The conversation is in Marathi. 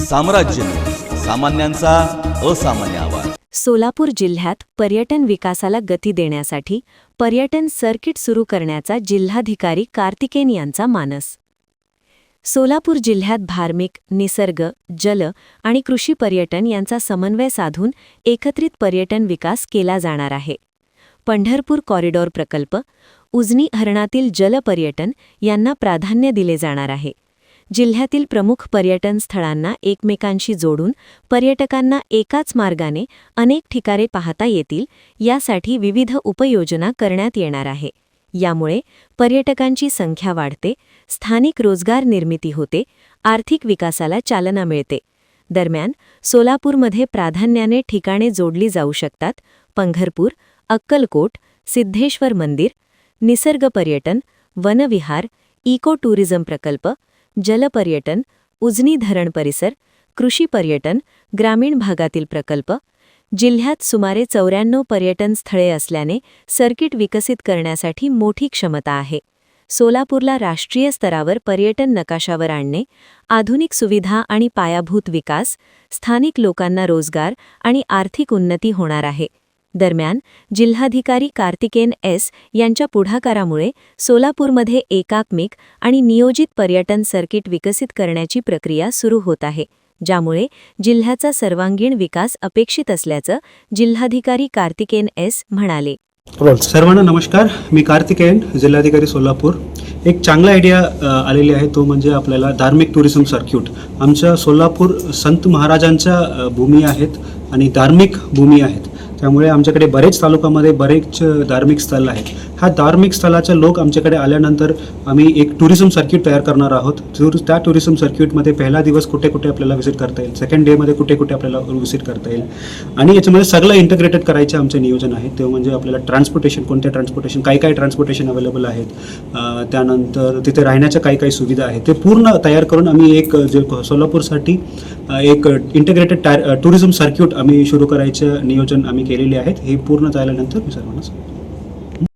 साम्राज्य, सामान्यांचा असामान्य आवाज। सोलापूर जिल्ह्यात पर्यटन विकासाला गती देण्यासाठी पर्यटन सर्किट सुरू करण्याचा जिल्हाधिकारी कार्तिकेन यांचा मानस। सोलापूर जिल्ह्यात धार्मिक, निसर्ग, जल आणि कृषी पर्यटन यांचा समन्वय साधून एकत्रित पर्यटन विकास केला जाणार आहे। पंढरपूर कॉरिडॉर प्रकल्प, उजनी धरणातील जलपर्यटन यांना प्राधान्य दिले जाणार आहे। जिल्ह्यातील प्रमुख पर्यटन स्थळांना एकमेकांशी जोडून पर्यटकांना एकाच मार्गाने अनेक ठिकाणे पाहता येतील यासाठी विविध उपयोजना करण्यात येणार आहे। यामुळे पर्यटकांची संख्या वाढते, स्थानिक रोजगार निर्मिती होते, आर्थिक विकासाला चालना मिळते। दरम्यान सोलापूरमध्ये प्राधान्याने ठिकाणे जोडली जाऊ शकतात: पंढरपूर, अक्कलकोट, सिद्धेश्वर मंदिर, निसर्ग पर्यटन, वनविहार, इको टूरिझम प्रकल्प, जलपर्यटन, उजनी धरण परिसर, कृषी पर्यटन, ग्रामीण भागातील प्रकल्प। जिल्ह्यात सुमारे 94 पर्यटन स्थळे असल्याने सर्किट विकसित करण्यासाठी मोठी क्षमता आहे। सोलापूरला राष्ट्रीय स्तरावर पर्यटन नकाशावर आणणे, आधुनिक सुविधा आणि पायाभूत विकास, स्थानिक लोकांना रोजगार आणि आर्थिक उन्नती होणार आहे। दरम्यान जिल्हाधिकारी कार्तिकेन एस यांच्या पुढाकारामुळे सोलापूरमध्ये एकात्मिक आणि नियोजित पर्यटन सर्किट विकसित करण्याची प्रक्रिया सुरू होत आहे, ज्यामुळे जिल्ह्याचा सर्वांगीण विकास अपेक्षित असल्याचं जिल्हाधिकारी कार्तिकेन एस म्हणाले। सर्वांना नमस्कार, मी कार्तिकेन, जिल्हाधिकारी सोलापूर। एक चांगला आयडिया आलेली आहे, तो म्हणजे आपल्याला धार्मिक टुरिझम सर्क्यूट। आमच्या सोलापूर संत महाराजांच्या भूमी आहेत आणि धार्मिक भूमी आहेत, त्यामुळे आमच्याकडे बरेच तालुक्यामध्ये बरेच धार्मिक स्थळ आहेत। ह्या धार्मिक स्थळाचे लोक आमच्याकडे आल्यानंतर आम्ही एक टुरिझम सर्क्यूट तयार करणार आहोत। त्या टुरिझम सर्क्यूटमध्ये पहिला दिवस कुठे कुठे आपल्याला व्हिजिट करता येईल, सेकंड डेमध्ये कुठे कुठे आपल्याला व्हिजिट करता येईल आणि याच्यामध्ये सगळं इंटिग्रेटेड करायचे आमचे नियोजन आहे। ते म्हणजे आपल्याला ट्रान्सपोर्टेशन, कोणत्या ट्रान्सपोर्टेशन, काय ट्रान्सपोर्टेशन अवेलेबल आहेत, त्यानंतर तिथे राहण्याच्या काही सुविधा आहेत, ते पूर्ण तयार करून आम्ही एक जे सोलापूरसाठी एक इंटिग्रेटेड टुरिझम सर्क्यूट आम्ही सुरू करायचं नियोजन आम्ही केलेले आहेत। हे पूर्ण झाल्यानंतर मी सर्वांना